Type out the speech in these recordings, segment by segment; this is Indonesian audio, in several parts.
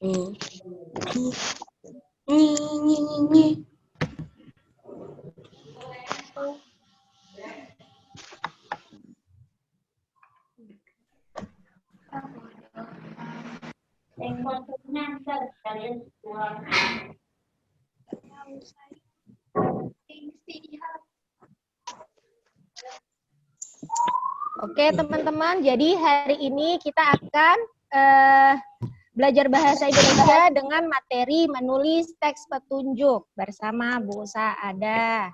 Oke, teman-teman. Jadi hari ini kita akan belajar bahasa Indonesia dengan materi menulis teks petunjuk bersama Bu Saada.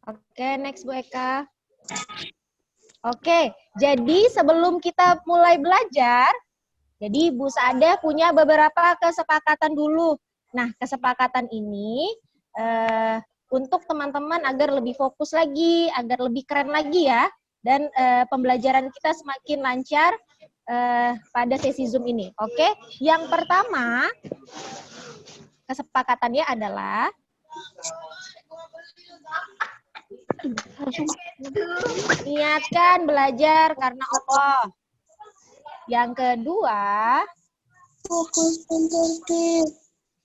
Oke, next Bu Eka. Oke, jadi sebelum kita mulai belajar, jadi Bu Saada punya beberapa kesepakatan dulu. Nah, kesepakatan ini untuk teman-teman agar lebih fokus lagi, agar lebih keren lagi ya, dan pembelajaran kita semakin lancar pada sesi Zoom ini. Oke, yang pertama kesepakatannya adalah niatkan belajar karena Allah. Yang kedua,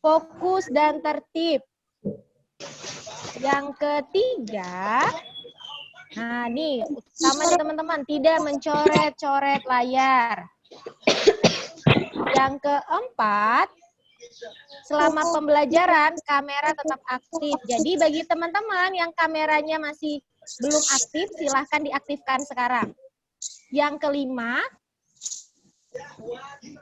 fokus dan tertib. Yang ketiga, nah nih utama nih teman-teman, tidak mencoret-coret layar. Yang keempat, selama pembelajaran kamera tetap aktif. Jadi bagi teman-teman yang kameranya masih belum aktif, silahkan diaktifkan sekarang. Yang kelima,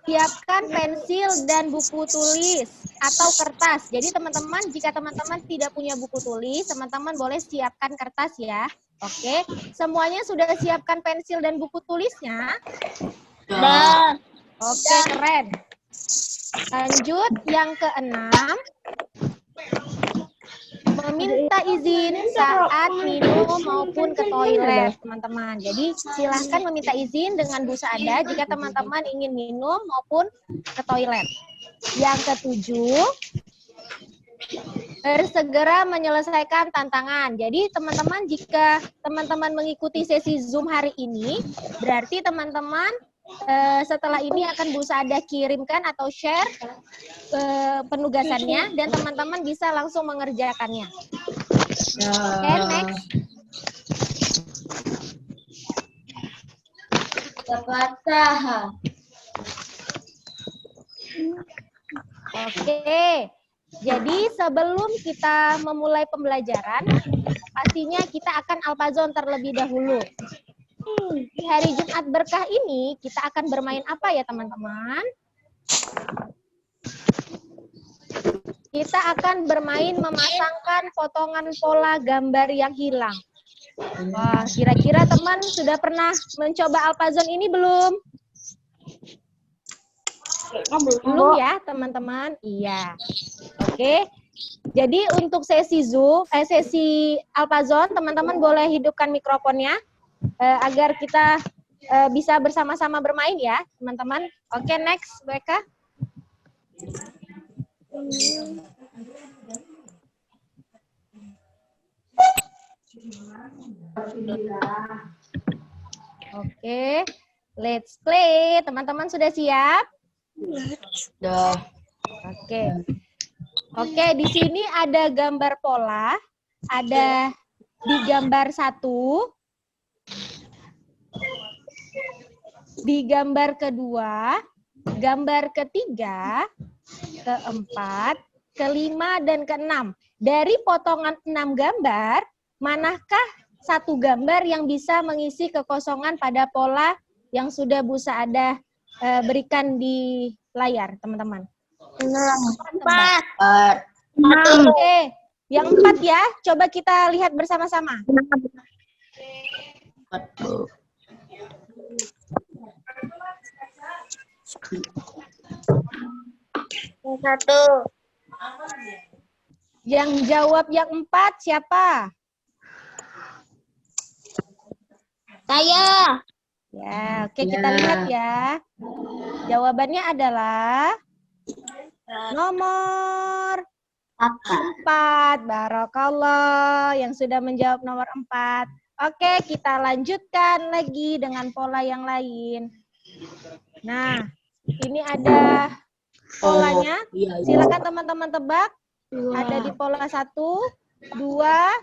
siapkan pensil dan buku tulis atau kertas. Jadi teman-teman, jika teman-teman tidak punya buku tulis, teman-teman boleh siapkan kertas ya. Oke, semuanya sudah siapkan pensil dan buku tulisnya? Sudah. Oke, keren. Lanjut, yang keenam, meminta izin saat minum maupun ke toilet, teman-teman. Jadi silahkan meminta izin dengan Bu Saada jika teman-teman ingin minum maupun ke toilet. Yang ketujuh, bersegera menyelesaikan tantangan. Jadi teman-teman, jika teman-teman mengikuti sesi Zoom hari ini, berarti teman-teman setelah ini akan Bu Saada kirimkan atau share penugasannya dan teman-teman bisa langsung mengerjakannya. Oke, next. Oke, jadi sebelum kita memulai pembelajaran, pastinya kita akan alfazon terlebih dahulu. Di hari Jumat berkah ini, kita akan bermain apa ya teman-teman? Kita akan bermain memasangkan potongan pola gambar yang hilang. Wah, kira-kira teman sudah pernah mencoba alfazon ini belum? Belum ya, teman-teman? Iya. Oke. Jadi untuk sesi Zoom, sesi alfazon, teman-teman boleh hidupkan mikrofonnya agar kita bisa bersama-sama bermain ya, teman-teman. Oke, next, Bu Eka. Oke, let's play. Teman-teman sudah siap? Sudah. Oke. Oke, di sini ada gambar pola, ada di gambar 1, di gambar kedua, gambar ketiga, keempat, kelima, dan keenam. Dari potongan 6 gambar, manakah satu gambar yang bisa mengisi kekosongan pada pola yang sudah Bu Saada berikan di layar, teman-teman? 4. Oke, yang 4 ya. Coba kita lihat bersama-sama. 1. Yang jawab yang 4 siapa? Saya. Ya, oke kita lihat ya. Jawabannya adalah nomor 4. Barakallah yang sudah menjawab nomor 4. Oke, kita lanjutkan lagi dengan pola yang lain. Nah, Ini ada polanya. Iya. Silakan teman-teman tebak. Ada di pola 1, 2, 3,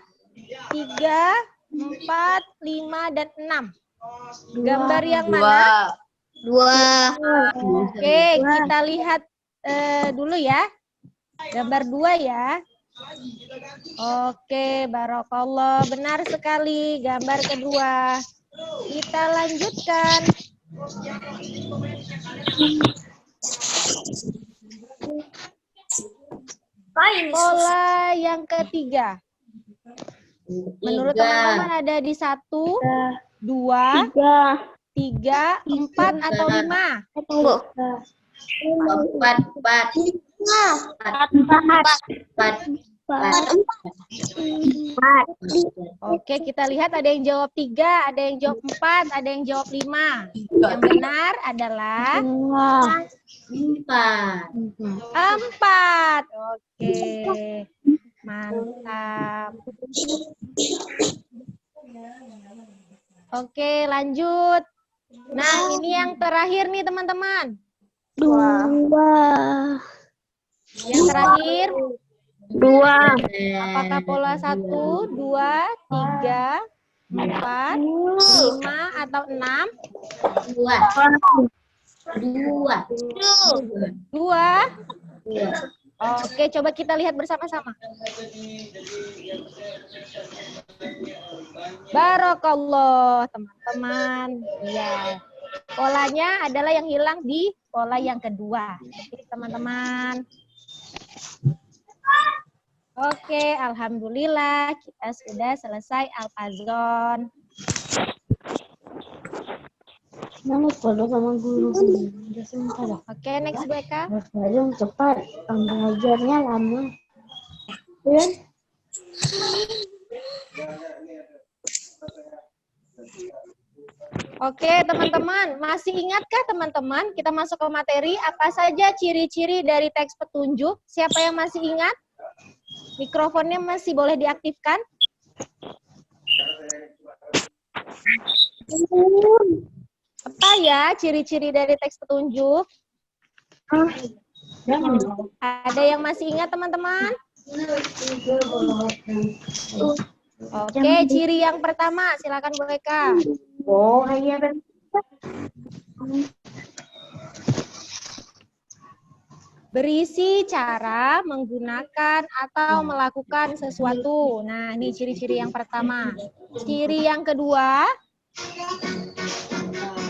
4, 5, dan 6. Gambar yang mana? Dua. Oke, kita lihat dulu ya. Gambar 2 ya. Oke, barokallah. Benar sekali gambar kedua. Kita lanjutkan. Pola yang ketiga. Menurut teman-teman ada di 1, 2, 3, 4, atau 5? Tunggu. Empat. Oke, kita lihat ada yang jawab 3, ada yang jawab 4, ada yang jawab 5. Yang benar adalah 4. Oke, mantap. Oke, lanjut. Nah, ini yang terakhir nih teman-teman. Yang terakhir, apakah pola 1, 2, 3, 4, 5, atau 6? 2. Oke, coba kita lihat bersama-sama. Barokallah, teman-teman. Ya, polanya adalah yang hilang di pola yang kedua. Oke, teman-teman. Oke, alhamdulillah kita sudah selesai Al-Fazon. Mana kalau sama guru Oke, next Bu Eka. Belajar cepat, belajarnya lama. Ya? Oke, teman-teman, masih ingatkah teman-teman kita masuk ke materi apa saja ciri-ciri dari teks petunjuk? Siapa yang masih ingat? Mikrofonnya masih boleh diaktifkan? Apa ya ciri-ciri dari teks petunjuk? Ada yang masih ingat, teman-teman? Oke, ciri yang pertama, silakan Bu Eka. Oh, iya. Berisi cara menggunakan atau melakukan sesuatu. Nah, ini ciri-ciri yang pertama. Ciri yang kedua,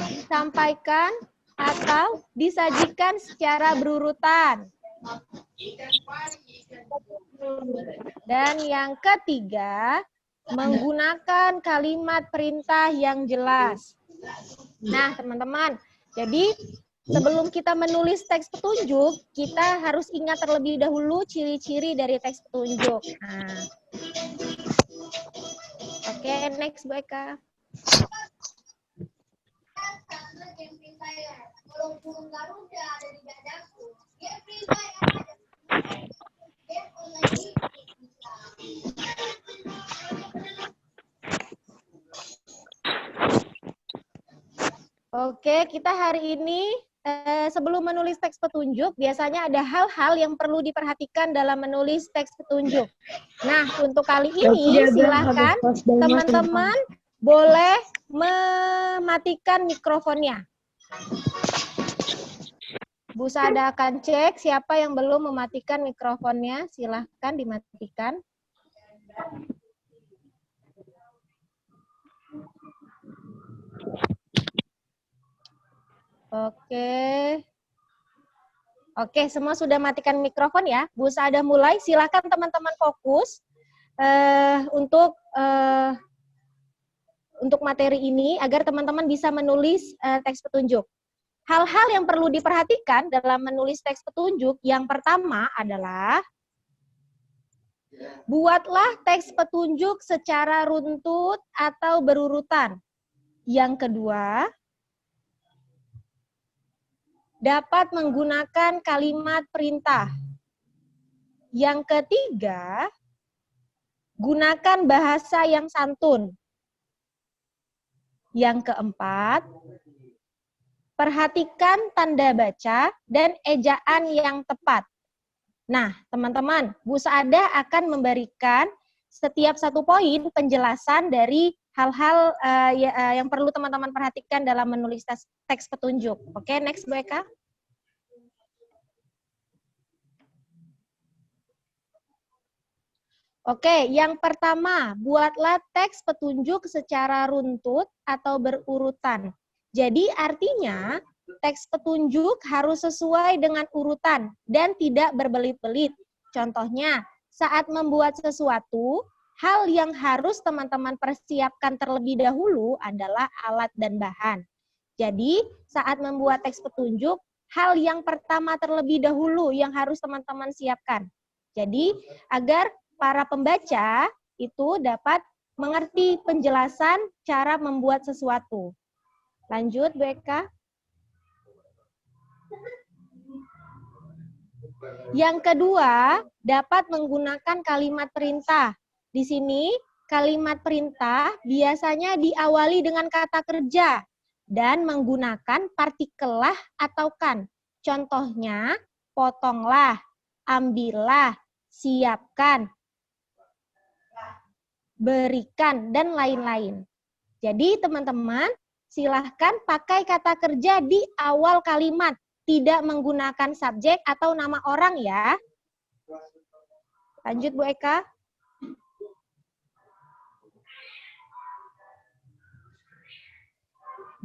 disampaikan atau disajikan secara berurutan. Dan yang ketiga, menggunakan kalimat perintah yang jelas. Nah, teman-teman, jadi sebelum kita menulis teks petunjuk, kita harus ingat terlebih dahulu ciri-ciri dari teks petunjuk. Nah. Oke, next Bu Eka. Oke, kita hari ini sebelum menulis teks petunjuk, biasanya ada hal-hal yang perlu diperhatikan dalam menulis teks petunjuk. Nah, untuk kali ini silakan teman-teman boleh mematikan mikrofonnya. Bu Sada akan cek siapa yang belum mematikan mikrofonnya, silahkan dimatikan. Oke, semua sudah matikan mikrofon ya. Bu Sada mulai, silakan teman-teman fokus untuk materi ini agar teman-teman bisa menulis teks petunjuk. Hal-hal yang perlu diperhatikan dalam menulis teks petunjuk, yang pertama adalah buatlah teks petunjuk secara runtut atau berurutan. Yang kedua, dapat menggunakan kalimat perintah. Yang ketiga, gunakan bahasa yang santun. Yang keempat, perhatikan tanda baca dan ejaan yang tepat. Nah, teman-teman, Bu Saada akan memberikan setiap satu poin penjelasan dari hal-hal yang perlu teman-teman perhatikan dalam menulis teks petunjuk. Oke, next Bu Eka. Oke, yang pertama, buatlah teks petunjuk secara runtut atau berurutan. Jadi artinya, teks petunjuk harus sesuai dengan urutan dan tidak berbelit-belit. Contohnya, saat membuat sesuatu, hal yang harus teman-teman persiapkan terlebih dahulu adalah alat dan bahan. Jadi, saat membuat teks petunjuk, hal yang pertama terlebih dahulu yang harus teman-teman siapkan. Jadi, agar para pembaca itu dapat mengerti penjelasan cara membuat sesuatu. Lanjut, Bu Eka. Yang kedua, dapat menggunakan kalimat perintah. Di sini, kalimat perintah biasanya diawali dengan kata kerja dan menggunakan partikel lah atau kan. Contohnya, potonglah, ambillah, siapkan, berikan, dan lain-lain. Jadi teman-teman, silahkan pakai kata kerja di awal kalimat, tidak menggunakan subjek atau nama orang ya. Lanjut Bu Eka.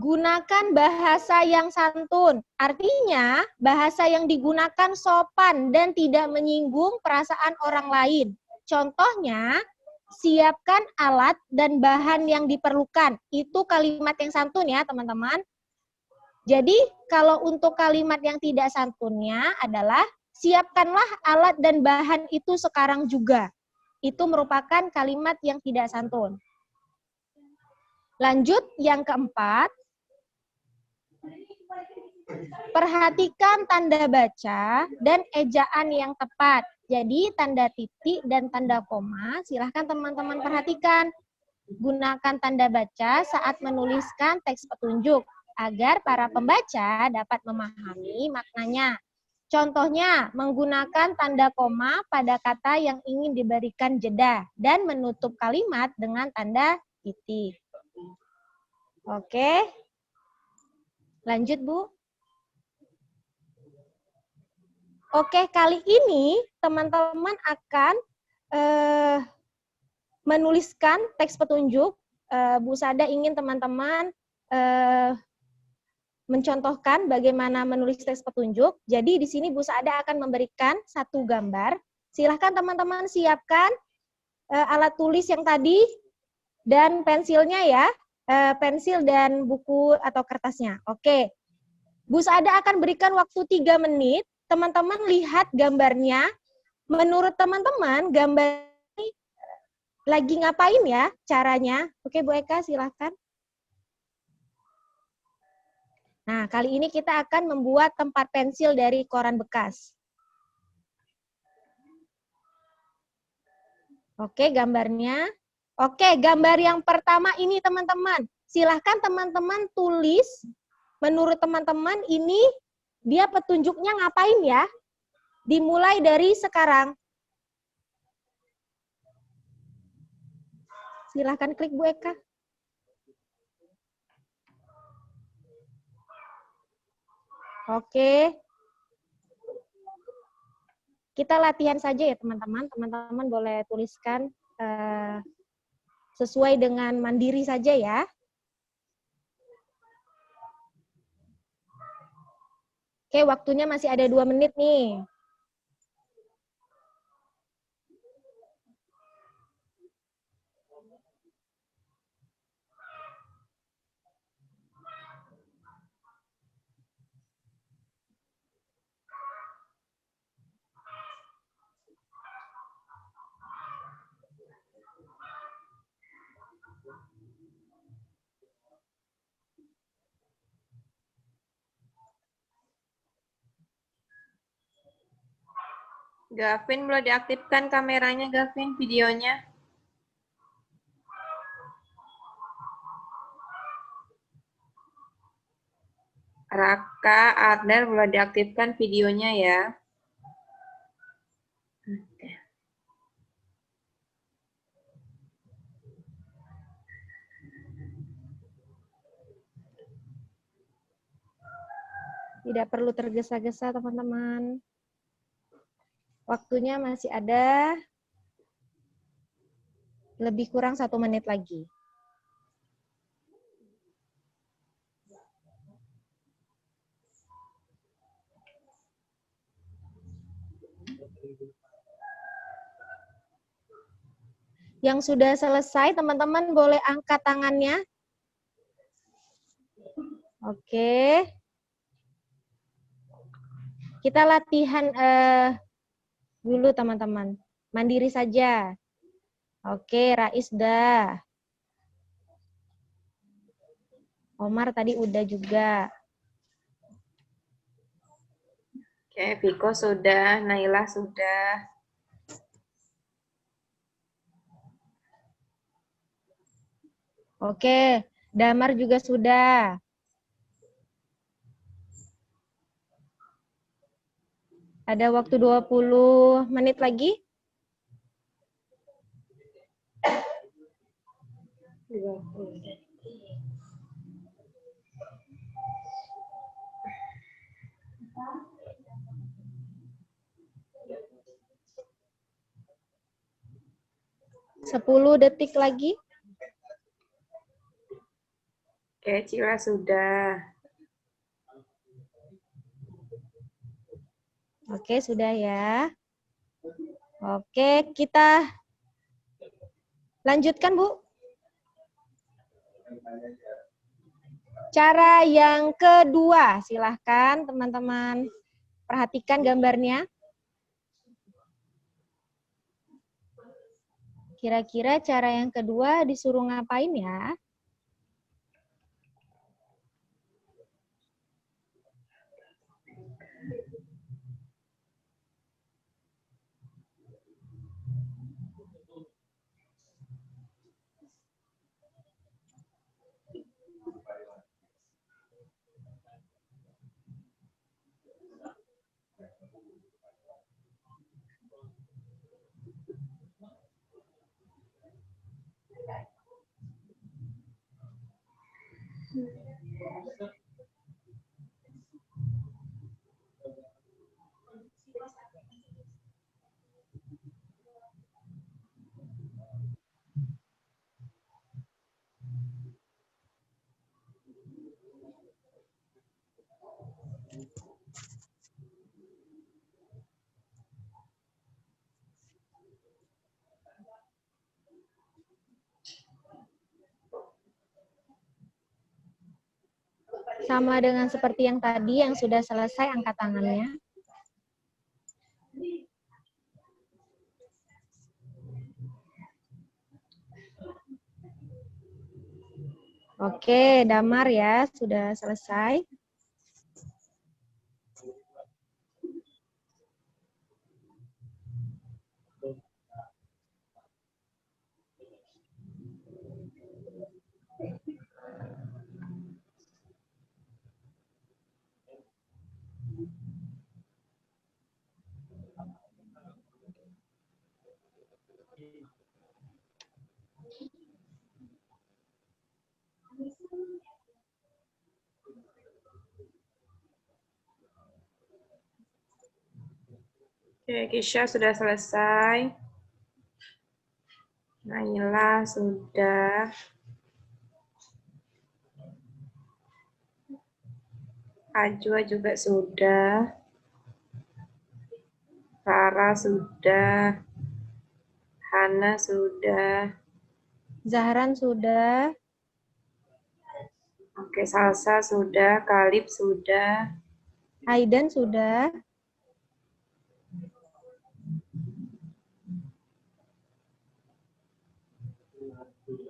Gunakan bahasa yang santun. Artinya, bahasa yang digunakan sopan dan tidak menyinggung perasaan orang lain. Contohnya, siapkan alat dan bahan yang diperlukan. Itu kalimat yang santun ya, teman-teman. Jadi, kalau untuk kalimat yang tidak santunnya adalah siapkanlah alat dan bahan itu sekarang juga. Itu merupakan kalimat yang tidak santun. Lanjut, yang keempat. Perhatikan tanda baca dan ejaan yang tepat. Jadi tanda titik dan tanda koma silahkan teman-teman perhatikan. Gunakan tanda baca saat menuliskan teks petunjuk agar para pembaca dapat memahami maknanya. Contohnya, menggunakan tanda koma pada kata yang ingin diberikan jeda dan menutup kalimat dengan tanda titik. Oke. Lanjut, Bu. Oke, kali ini teman-teman akan menuliskan teks petunjuk. Bu Sada ingin teman-teman mencontohkan bagaimana menulis teks petunjuk. Jadi di sini Bu Sada akan memberikan satu gambar. Silahkan teman-teman siapkan alat tulis yang tadi dan pensilnya ya. Pensil dan buku atau kertasnya. Oke. Bu Sada akan berikan waktu 3 menit. Teman-teman lihat gambarnya. Menurut teman-teman, gambar ini lagi ngapain ya caranya? Oke, Bu Eka, silahkan. Nah, kali ini kita akan membuat tempat pensil dari koran bekas. Oke, gambarnya. Oke, gambar yang pertama ini teman-teman. Silahkan teman-teman tulis, menurut teman-teman ini dia petunjuknya ngapain ya? Dimulai dari sekarang. Silahkan klik Bu Eka. Oke. Kita latihan saja ya teman-teman. Teman-teman boleh tuliskan sesuai dengan mandiri saja ya. Oke, waktunya masih ada 2 menit nih. Gavin, boleh diaktifkan kameranya, Gavin, videonya. Raka, Arnel boleh diaktifkan videonya ya. Oke. Tidak perlu tergesa-gesa, teman-teman. Waktunya masih ada lebih kurang 1 menit lagi. Yang sudah selesai, teman-teman boleh angkat tangannya. Oke. Kita latihan dulu, teman-teman. Mandiri saja. Oke, Rais dah. Omar tadi udah juga. Oke, Viko sudah, Naila sudah. Oke, Damar juga sudah. Ada waktu 20 menit lagi. Sepuluh detik lagi. Oke, Cila sudah. Oke, sudah ya. Oke, kita lanjutkan, Bu. Cara yang kedua, silahkan teman-teman perhatikan gambarnya. Kira-kira cara yang kedua disuruh ngapain ya? Sama dengan seperti yang tadi, yang sudah selesai angkat tangannya. Oke, Damar ya, sudah selesai. Oke, Kisha sudah selesai. Naila sudah. Ajwa juga sudah. Rara sudah. Hana sudah. Zahran sudah. Oke, Salsa sudah. Kalib sudah. Aidan sudah.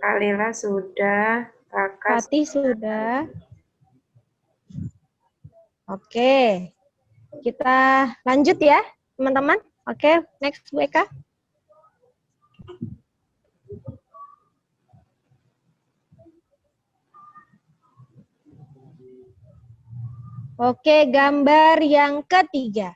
Kalila sudah. Kakak Fatih sudah. Oke. Kita lanjut ya, teman-teman. Oke, next Bu Eka. Oke, gambar yang ketiga.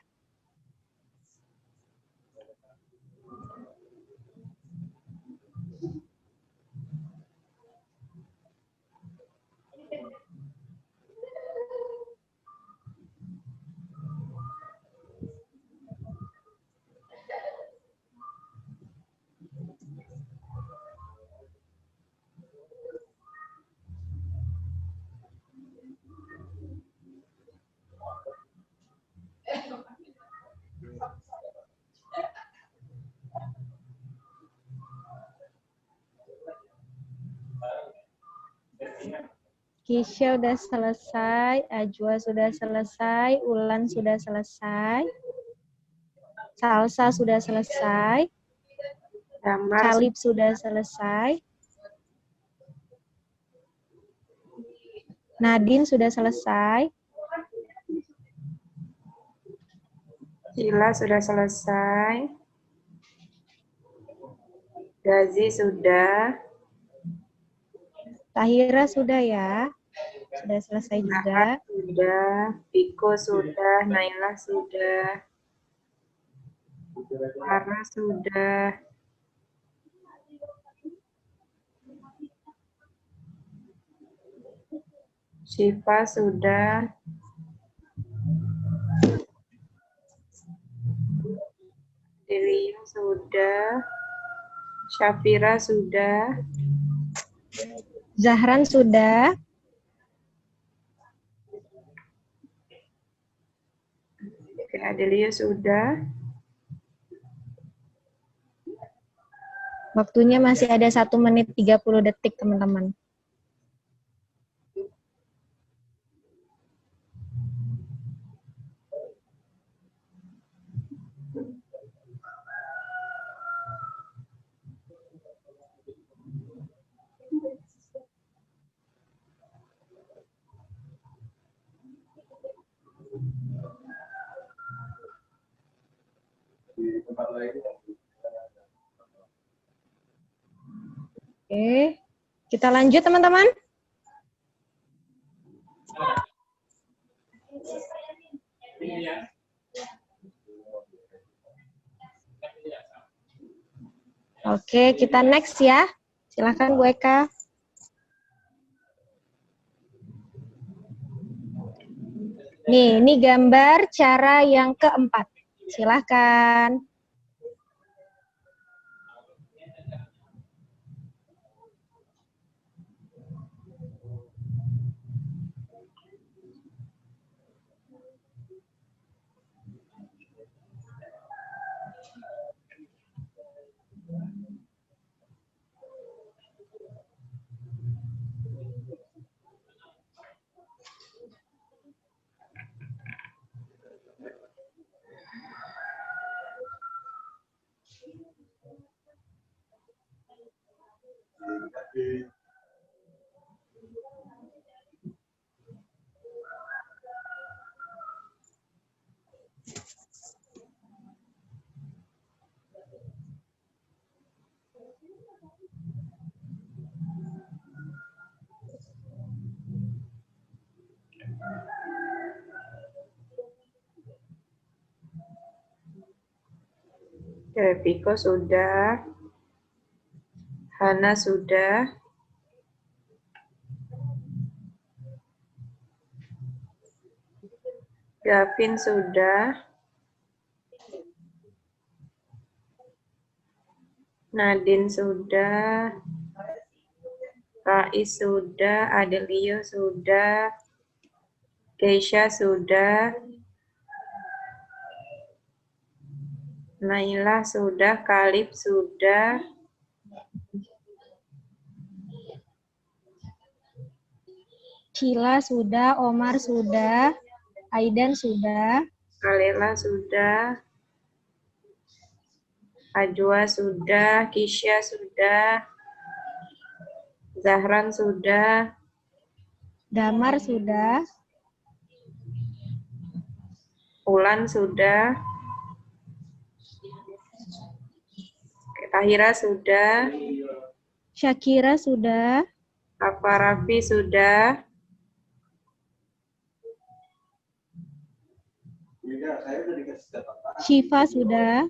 Kisha udah selesai, Ajwa sudah selesai, Ulan sudah selesai, Salsa sudah selesai, Gambar Kalib sudah selesai, Nadine sudah selesai, Sila sudah selesai. Gazi sudah. Tahira sudah ya, sudah selesai juga. Sudah. Piko sudah. Naila sudah. Farah sudah. Syifa sudah. Delia sudah. Syafira sudah. Zahran sudah, Oke, Adelia sudah. waktunya masih ada 1 menit 30 detik teman-teman. Oke, kita lanjut teman-teman. Oke, kita next ya. Silakan Bu Eka. Nih, ini gambar cara yang keempat. Silakan. Oke, Piko sudah. Hana sudah. Gavin sudah. Nadine sudah. Rais sudah. Adelio sudah. Keisha sudah. Naila sudah. Kalib sudah. Sheila sudah, Omar sudah, Aidan sudah, Kalela sudah. Ajwa sudah. Kisha sudah. Zahran sudah. Damar sudah, Ulan sudah. Tahira sudah. Syakira sudah, Rafa Raffi sudah. Syifa sudah.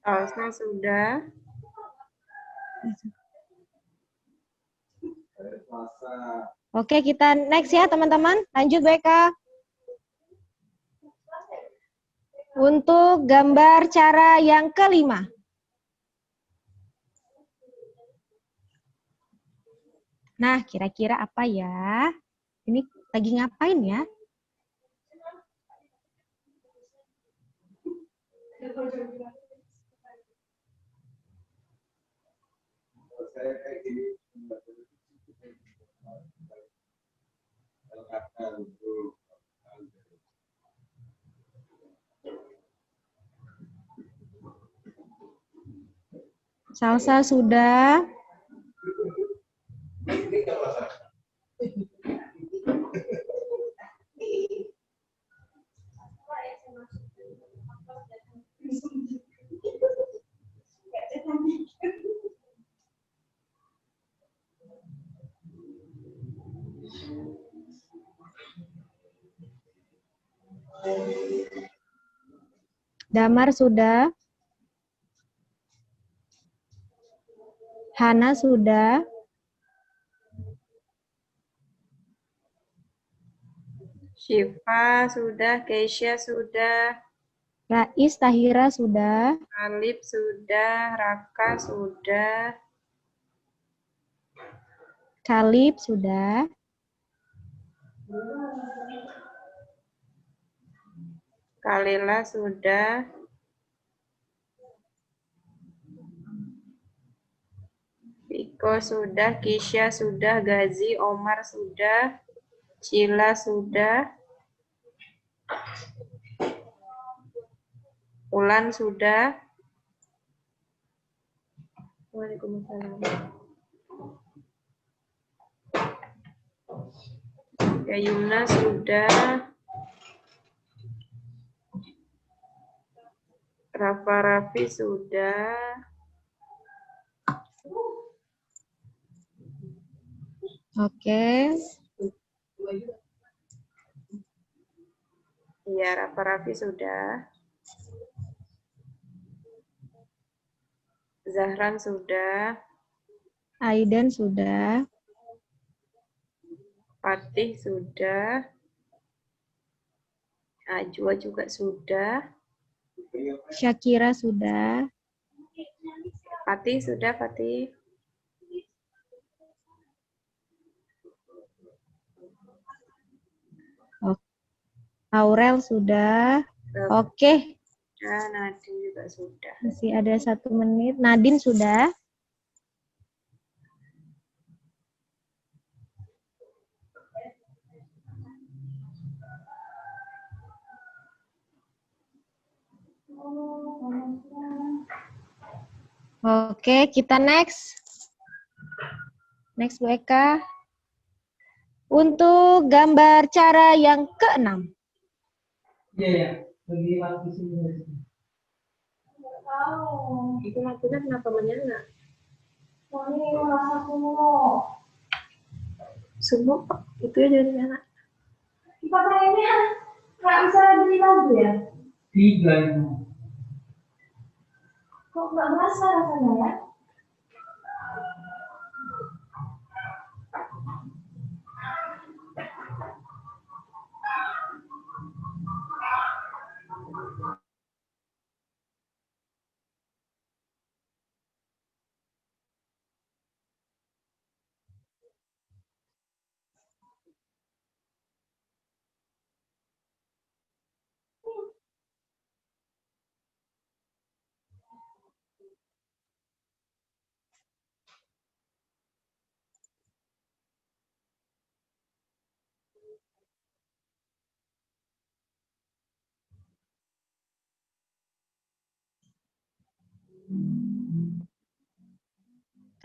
Salsa sudah. Oke, kita next ya teman-teman. Lanjut BK. Untuk gambar cara yang kelima. Nah, kira-kira apa ya? Ini lagi ngapain ya? Salsa sudah. Damar sudah. Hana sudah. Syifa sudah, Keisha sudah, Rais Tahira sudah. Alif sudah, Raka sudah, Kalib sudah. Kalila sudah, Piko sudah, Kisha sudah, Gazi, Omar sudah, Cila sudah, Ulan sudah. Waalaikumsalam. Ya, Yumna sudah, Rafa Raffi sudah, Oke. iya Rafa Raffi sudah, Zahran sudah, Aidan sudah. Fatih sudah, Ajwa juga sudah, Syakira sudah. Fatih sudah, Fatih. Aurel sudah. Oke. Sudah, Nadine juga sudah. Masih ada 1 menit. Nadine sudah. Oke, kita next. Next Bu Eka. Untuk gambar cara yang keenam. Iya, bagi waktu sini. Itu lampunya kenapa menyala? Semua itu ya dari nyala. Pakai ini nggak bisa beli lampu ya? 3 ini. Kok nggak berasa rasanya ya?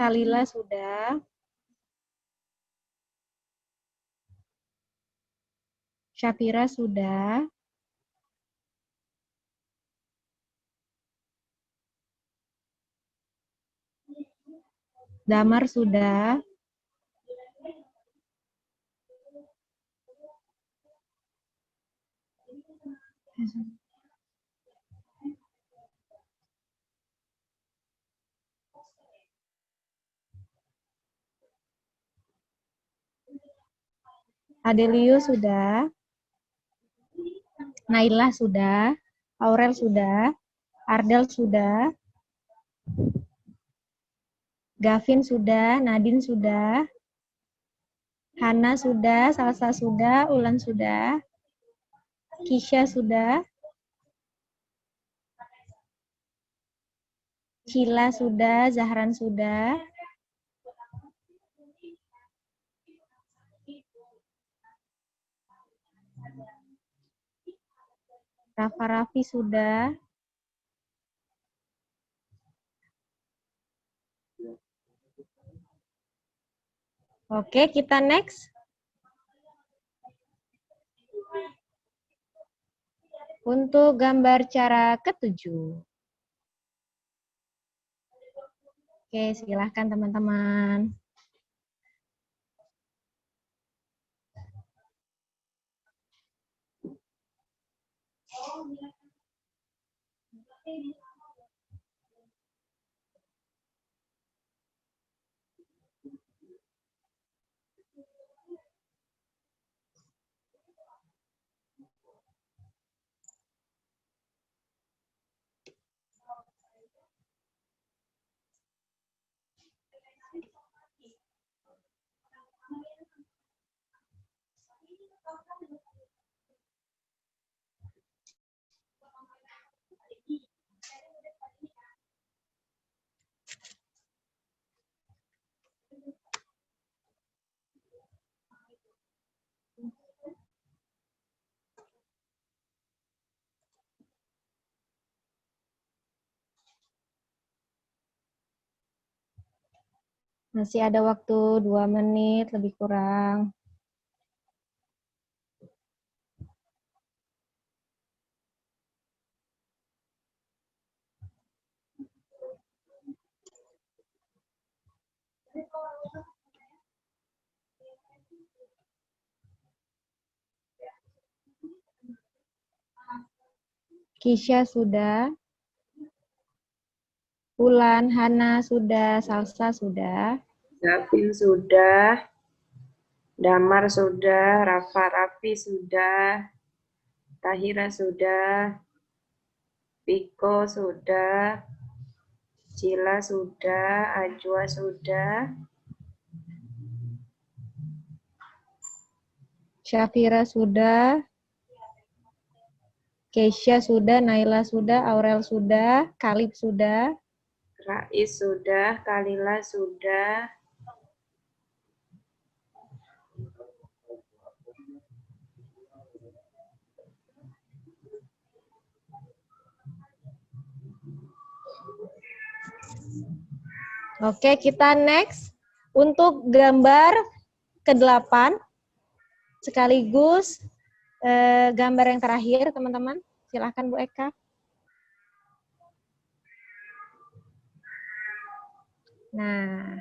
Kalila sudah. Syafira sudah. Damar sudah. Adelio sudah. Naila sudah. Aurel sudah. Ardel sudah. Gavin sudah. Nadine sudah. Hana sudah. Salsa sudah. Ulan sudah. Kisha sudah. Cila sudah. Zahran sudah. Rafa Raffi sudah. Oke, kita next. Untuk gambar cara ketujuh. Oke, silahkan teman-teman. Masih ada waktu 2 menit lebih kurang. Kisha sudah. Ulan, Hana sudah. Salsa sudah. Gavin sudah. Damar sudah. Rafa Raffi sudah. Tahira sudah. Piko sudah. Cila sudah. Ajwa sudah. Syafira sudah. Keisha sudah. Naila sudah. Aurel sudah. Kalib sudah. Rais sudah. Kalila sudah. Oke, kita next. Untuk gambar ke-8, sekaligus gambar yang terakhir, teman-teman. Silahkan Bu Eka. Nah,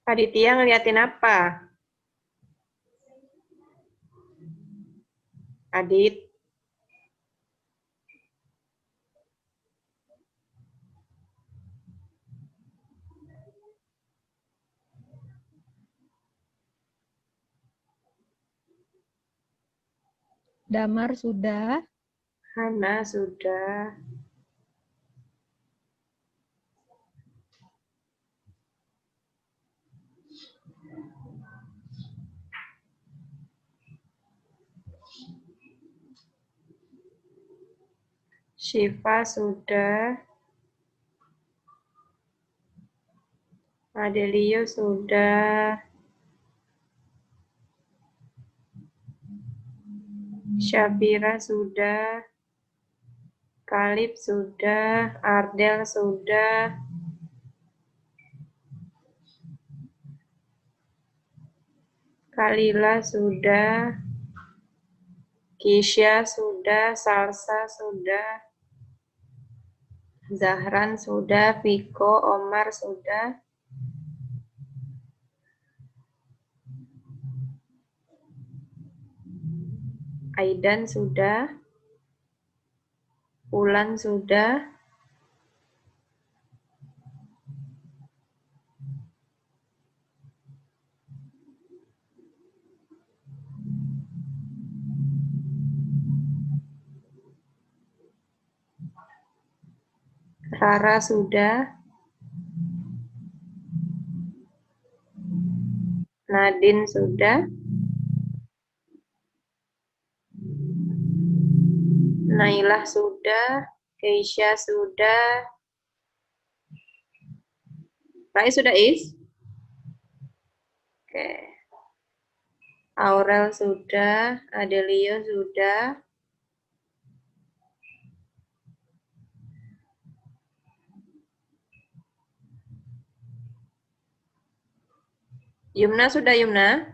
Aditya ngeliatin apa? Adit. Damar sudah. Hana sudah. Syifa sudah. Adelio sudah. Syafira sudah. Kalib sudah. Ardel sudah. Kalila sudah. Kisya sudah, Salsa sudah, Zahran sudah, Viko, Omar sudah. Aidan sudah. Ulan sudah. Rara sudah. Nadine sudah. Nailah sudah. Keisha sudah. Rai sudah, Is? Oke. Aurel sudah. Adelio sudah. Yumna sudah, Yumna?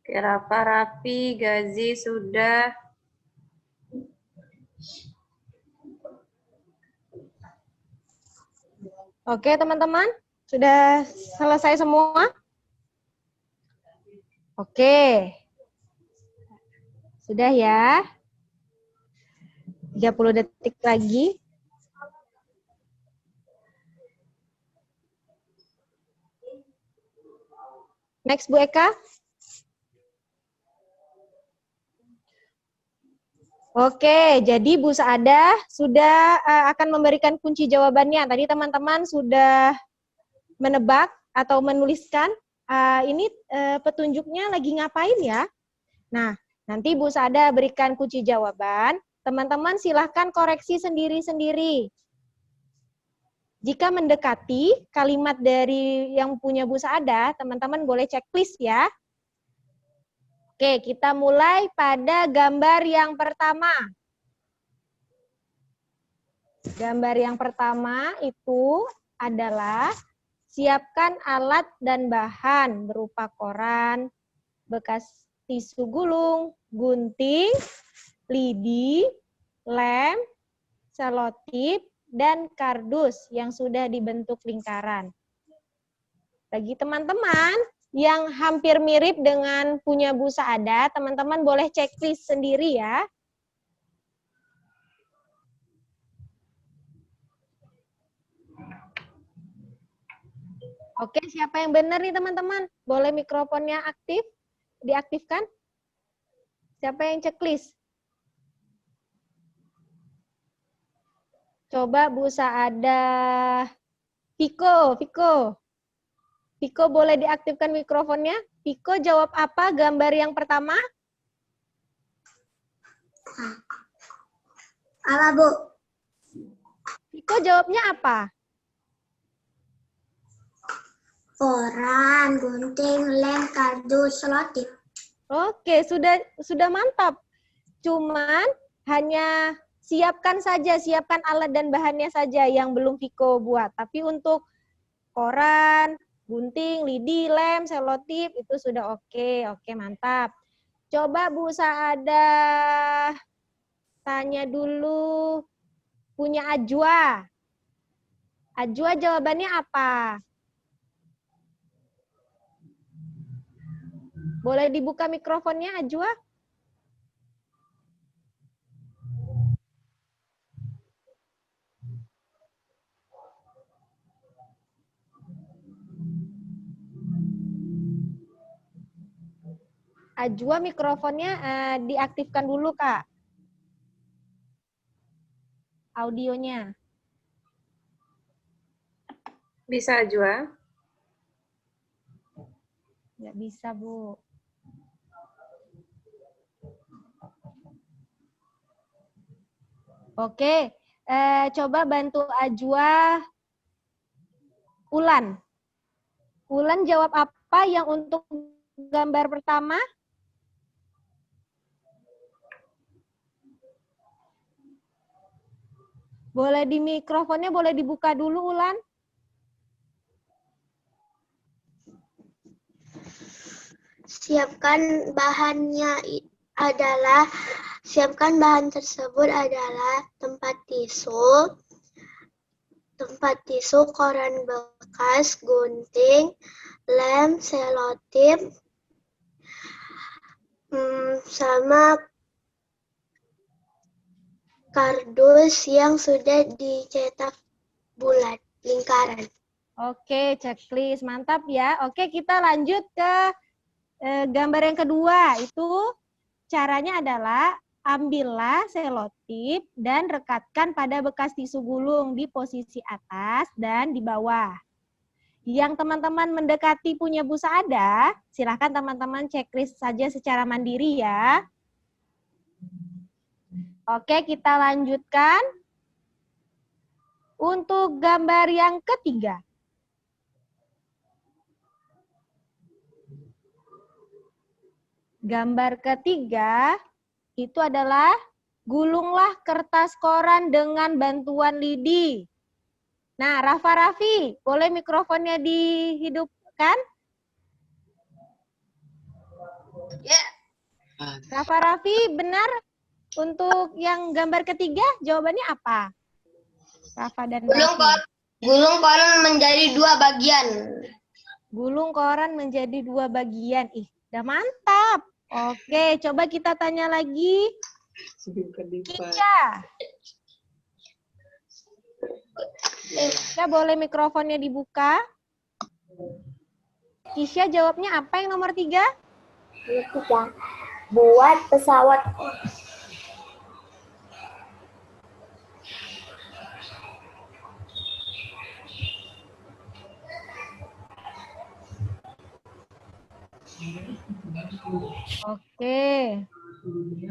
Oke, Rafa, Rafi, Gazi sudah. Oke, teman-teman, sudah selesai semua? Oke. Sudah ya. 30 detik lagi. Next, Bu Eka. Oke, jadi Bu Saada sudah akan memberikan kunci jawabannya. Tadi teman-teman sudah menebak atau menuliskan. Ini petunjuknya lagi ngapain ya? Nah, nanti Bu Saada berikan kunci jawaban. Teman-teman silahkan koreksi sendiri-sendiri. Jika mendekati kalimat dari yang punya Bu Saada, teman-teman boleh checklist ya. Oke, kita mulai pada gambar yang pertama. Gambar yang pertama itu adalah siapkan alat dan bahan berupa koran, bekas tisu gulung, gunting, lidi, lem, selotip, dan kardus yang sudah dibentuk lingkaran. Bagi teman-teman yang hampir mirip dengan punya Bu Saada, teman-teman boleh checklist sendiri ya. Oke, siapa yang benar nih teman-teman? Boleh mikrofonnya aktif, diaktifkan? Siapa yang checklist? Coba Bu Saada. Viko, Viko. Viko boleh diaktifkan mikrofonnya? Viko jawab apa gambar yang pertama? Apa, Bu? Viko jawabnya apa? Koran, gunting, lem, kardus, selotip. Oke, sudah mantap. Cuman hanya siapkan alat dan bahannya saja yang belum Viko buat. Tapi untuk koran, gunting, lidi, lem, selotip itu sudah oke. Oke, mantap. Coba Bu Saada tanya dulu punya Ajwa. Ajwa jawabannya apa? Boleh dibuka mikrofonnya Ajwa? Ajwa mikrofonnya diaktifkan dulu, Kak. Audionya. Bisa, Ajwa? Nggak bisa, Bu. Oke, coba bantu Ajwa. Ulan. Ulan jawab apa apa yang untuk gambar pertama? Boleh di mikrofonnya boleh dibuka dulu, Ulan. Siapkan bahannya adalah siapkan bahan tersebut adalah tempat tisu, koran bekas, gunting, lem, selotip, sama kardus yang sudah dicetak bulat lingkaran. Oke, checklist. Mantap ya. Oke, kita lanjut ke gambar yang kedua. Itu caranya adalah ambillah selotip dan rekatkan pada bekas tisu gulung di posisi atas dan di bawah. Yang teman-teman mendekati punya busa ada, silahkan teman-teman checklist saja secara mandiri ya. Oke, kita lanjutkan. Untuk gambar yang ketiga. Gambar ketiga itu adalah gulunglah kertas koran dengan bantuan lidi. Nah, Rafa Raffi, boleh mikrofonnya dihidupkan? Ya. Rafa Raffi, benar untuk yang gambar ketiga jawabannya apa? Rafa dan Raffi. Gulung koran menjadi 2 bagian. Gulung koran menjadi 2 bagian. Ih, udah mantap. Oke, coba kita tanya lagi. Kisha. Kisha, boleh mikrofonnya dibuka? Kisha, jawabnya apa yang nomor 3? Buat pesawat. Oke.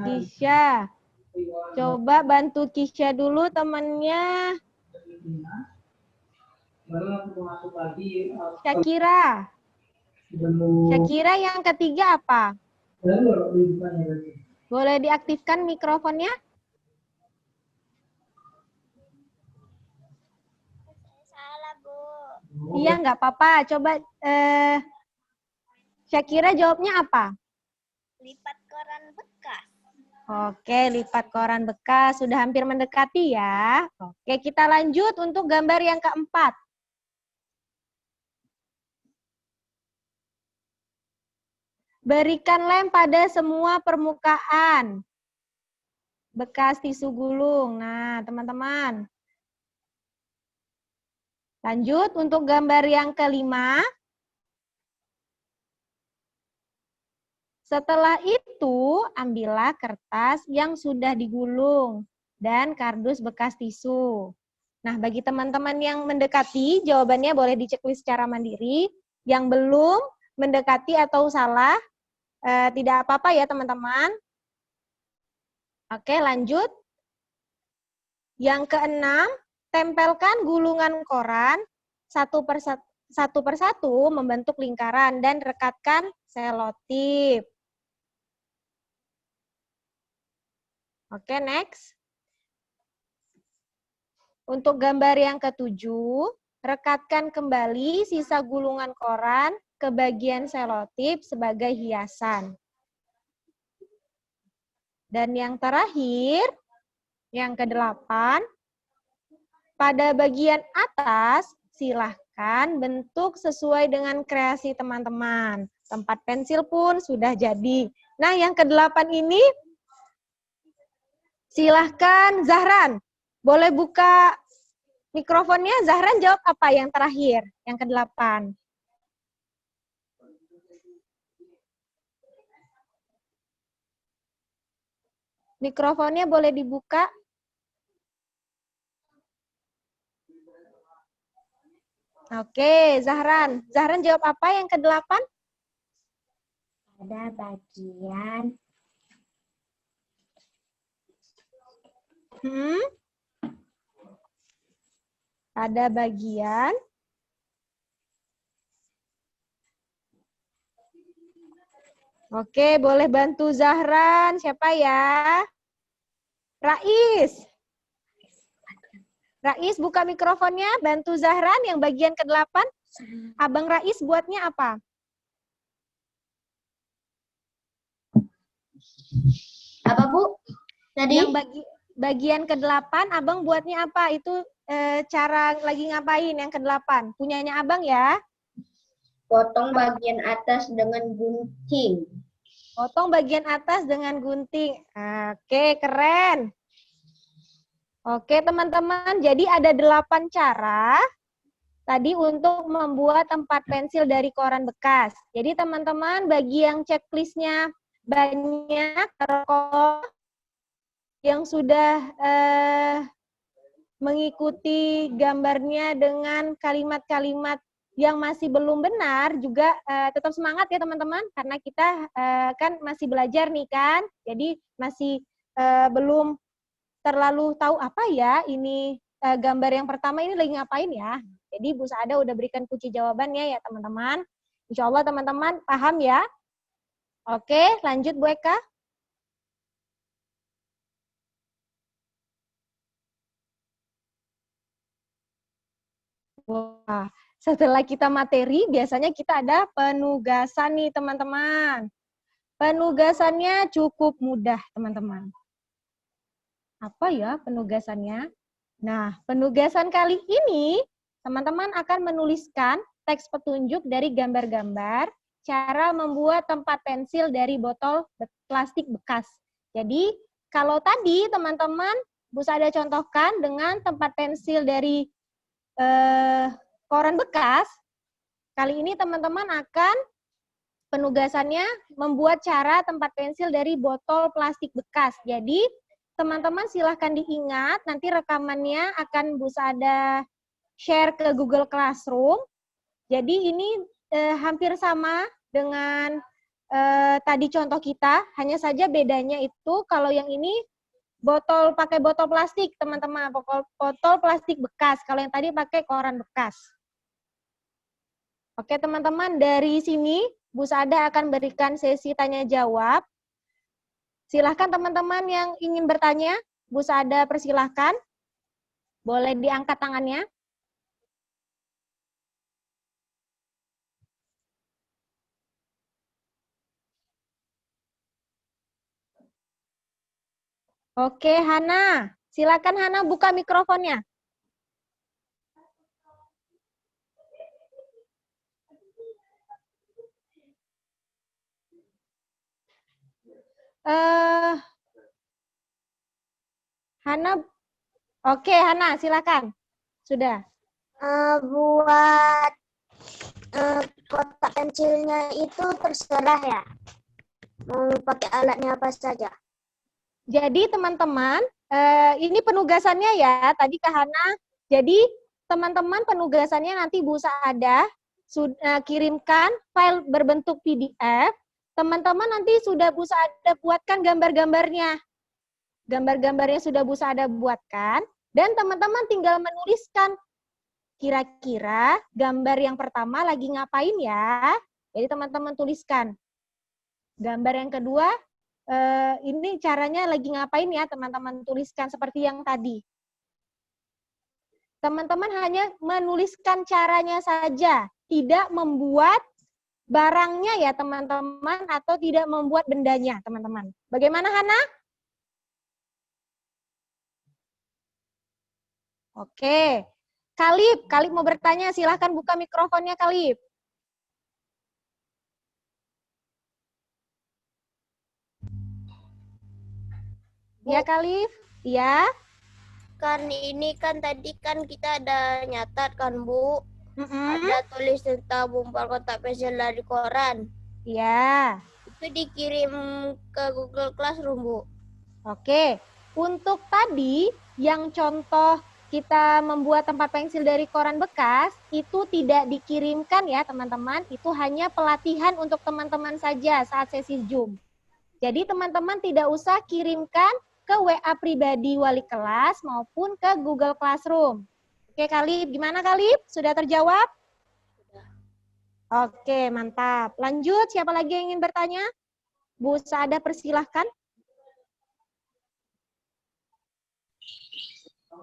Kisha. Coba bantu Kisha dulu temannya. Syakira. Syakira yang ketiga apa? Boleh diaktifkan mikrofonnya? Salah, Bu. Iya, nggak apa-apa. Coba Syakira jawabnya apa? Lipat koran bekas. Oke, lipat koran bekas. Sudah hampir mendekati ya. Oke, kita lanjut untuk gambar yang keempat. Berikan lem pada semua permukaan bekas tisu gulung. Nah, teman-teman. Lanjut untuk gambar yang kelima. Setelah itu, ambillah kertas yang sudah digulung dan kardus bekas tisu. Nah, bagi teman-teman yang mendekati, jawabannya boleh diceklis secara mandiri. Yang belum mendekati atau salah, tidak apa-apa ya teman-teman. Oke, lanjut. Yang keenam, tempelkan gulungan koran satu persatu membentuk lingkaran dan rekatkan selotip. Oke, next. Untuk gambar yang ketujuh, rekatkan kembali sisa gulungan koran ke bagian selotip sebagai hiasan. Dan yang terakhir, yang kedelapan, pada bagian atas silahkan bentuk sesuai dengan kreasi teman-teman. Tempat pensil pun sudah jadi. Nah, yang kedelapan ini, silahkan Zahran. Boleh buka mikrofonnya. Zahran jawab apa yang terakhir, yang kedelapan? Mikrofonnya boleh dibuka. Oke, Zahran. Zahran jawab apa yang kedelapan? Ada bagian Ada bagian Oke, boleh bantu Zahran. Siapa ya? Rais. Rais, buka mikrofonnya. Bantu Zahran yang bagian ke-8. Abang Rais buatnya apa? Apa, Bu? Tadi? Yang bagian ke-8, abang buatnya apa? Itu cara lagi ngapain yang ke-8? Punyanya abang ya? Potong bagian atas dengan gunting. Potong bagian atas dengan gunting. Oke, keren. Oke, teman-teman. Jadi ada 8 cara tadi untuk membuat tempat pensil dari koran bekas. Jadi teman-teman, bagi yang checklistnya banyak, kalau yang sudah mengikuti gambarnya dengan kalimat-kalimat yang masih belum benar, juga tetap semangat ya teman-teman, karena kita kan masih belajar nih kan, jadi masih belum terlalu tahu apa ya ini gambar yang pertama ini lagi ngapain ya. Jadi Bu Saada udah berikan kunci jawabannya ya teman-teman. Insya Allah teman-teman paham ya. Oke, lanjut Bu Eka. Wah, setelah kita materi, biasanya kita ada penugasan nih teman-teman. Penugasannya cukup mudah teman-teman. Apa ya penugasannya? Nah, penugasan kali ini, teman-teman akan menuliskan teks petunjuk dari gambar-gambar, cara membuat tempat pensil dari botol plastik bekas. Jadi, kalau tadi teman-teman Bu Sada contohkan dengan tempat pensil dari koran bekas, kali ini teman-teman akan penugasannya membuat cara tempat pensil dari botol plastik bekas. Jadi, teman-teman silahkan diingat, nanti rekamannya akan Bu Sada share ke Google Classroom. Jadi ini hampir sama dengan tadi contoh kita, hanya saja bedanya itu kalau yang ini pakai botol plastik, teman-teman, botol plastik bekas. Kalau yang tadi pakai koran bekas. Oke, teman-teman, dari sini Bu Sada akan berikan sesi tanya jawab. Silahkan teman-teman yang ingin bertanya, Bu Sada persilahkan. Boleh diangkat tangannya. Oke, Hana. Silakan Hana buka mikrofonnya. Hana, oke Hana, silakan. Sudah. Buat kotak pensilnya itu terserah ya. Mau pakai alatnya apa saja. Jadi teman-teman, ini penugasannya ya, tadi ke Hana. Jadi teman-teman penugasannya nanti Bu Sada kirimkan file berbentuk PDF. Teman-teman nanti sudah Bu Sada buatkan gambar-gambarnya. Gambar-gambarnya sudah Bu Sada buatkan. Dan teman-teman tinggal menuliskan kira-kira gambar yang pertama lagi ngapain ya. Jadi teman-teman tuliskan. Gambar yang kedua, ini caranya lagi ngapain ya, teman-teman tuliskan seperti yang tadi. Teman-teman hanya menuliskan caranya saja, tidak membuat barangnya ya teman-teman, atau tidak membuat bendanya teman-teman. Bagaimana Hana? Oke. Kalib mau bertanya, silahkan buka mikrofonnya Kalib. Ya Kalib, ya. Kan ini kan tadi kan kita ada nyatat kan Bu. Ada tulis tentang bongkar kotak pensil dari koran. Ya. Itu dikirim ke Google Classroom Bu. Oke. Untuk tadi yang contoh kita membuat tempat pensil dari koran bekas, itu tidak dikirimkan ya teman-teman, itu hanya pelatihan untuk teman-teman saja saat sesi Zoom. Jadi teman-teman tidak usah kirimkan ke WA pribadi wali kelas maupun ke Google Classroom. Oke Kalib, gimana Kalib? Sudah terjawab? Oke, mantap. Lanjut, siapa lagi yang ingin bertanya? Bu Saada, persilahkan.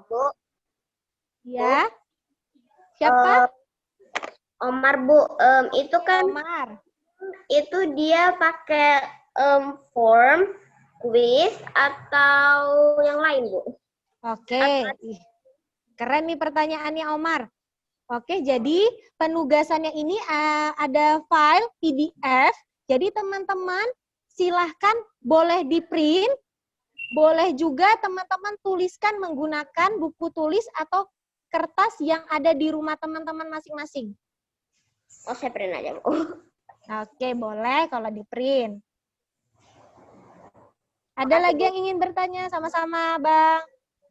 Bu, Ya. Siapa? Omar Bu, itu kan Omar. itu dia pakai form, quiz atau yang lain Bu? Oke. Ih, keren nih pertanyaannya Omar. Oke, jadi penugasannya ini ada file PDF. Jadi teman-teman silahkan boleh di-print, boleh juga teman-teman tuliskan menggunakan buku tulis atau kertas yang ada di rumah teman-teman masing-masing. Oh, saya print aja Bu. Oke, boleh kalau di-print. Ada lagi yang ingin bertanya sama-sama Bang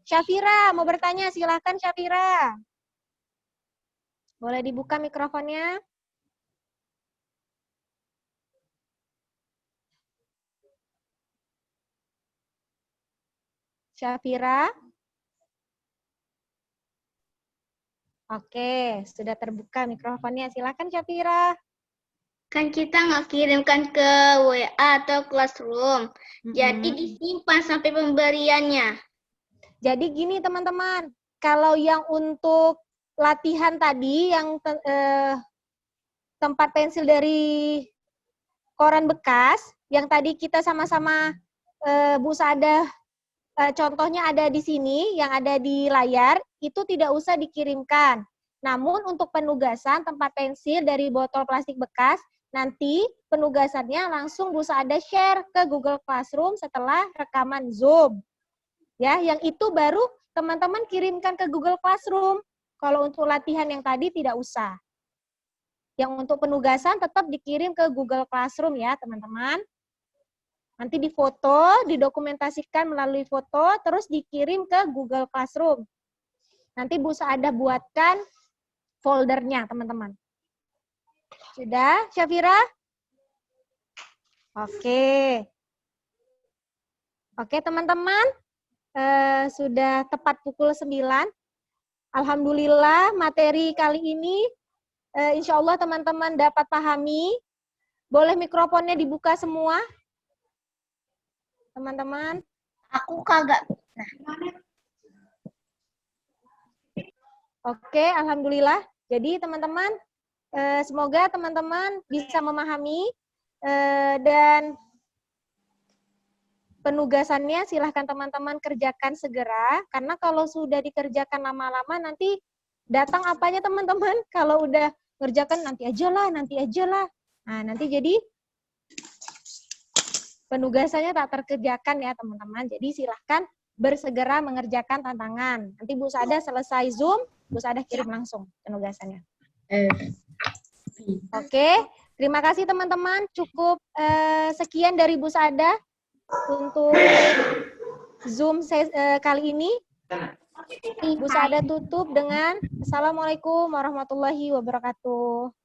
Syafira, mau bertanya silahkan Syafira. Boleh dibuka mikrofonnya. Syafira. Oke, sudah terbuka mikrofonnya. Silakan Syafira. Kan kita nggak kirimkan ke WA atau Classroom. Jadi disimpan sampai pemberiannya. Jadi gini teman-teman, kalau yang untuk latihan tadi, yang tempat pensil dari koran bekas, yang tadi kita sama-sama Bu Saada, contohnya ada di sini, yang ada di layar, itu tidak usah dikirimkan. Namun untuk penugasan tempat pensil dari botol plastik bekas, nanti penugasannya langsung Bu Saada share ke Google Classroom setelah rekaman Zoom. Ya, yang itu baru teman-teman kirimkan ke Google Classroom. Kalau untuk latihan yang tadi tidak usah. Yang untuk penugasan tetap dikirim ke Google Classroom ya, teman-teman. Nanti difoto, didokumentasikan melalui foto, terus dikirim ke Google Classroom. Nanti Bu Saada buatkan foldernya, teman-teman. Sudah, Syafira? Oke. Oke, teman-teman. Sudah tepat pukul 9. Alhamdulillah, materi kali ini insya Allah teman-teman dapat pahami. Boleh mikrofonnya dibuka semua? Teman-teman. Aku kagak. Oke, alhamdulillah. Jadi teman-teman, semoga teman-teman bisa memahami dan penugasannya silahkan teman-teman kerjakan segera. Karena kalau sudah dikerjakan lama-lama nanti datang apanya teman-teman. Kalau udah kerjakan nanti aja lah. Nah, nanti jadi penugasannya tak terkerjakan ya teman-teman. Jadi silahkan bersegera mengerjakan tantangan. Nanti Bu Saada selesai Zoom, Bu Saada kirim langsung penugasannya. Oke, terima kasih teman-teman. Cukup sekian dari Bu Saada untuk Zoom kali ini. Bu Saada tutup dengan Assalamualaikum warahmatullahi wabarakatuh.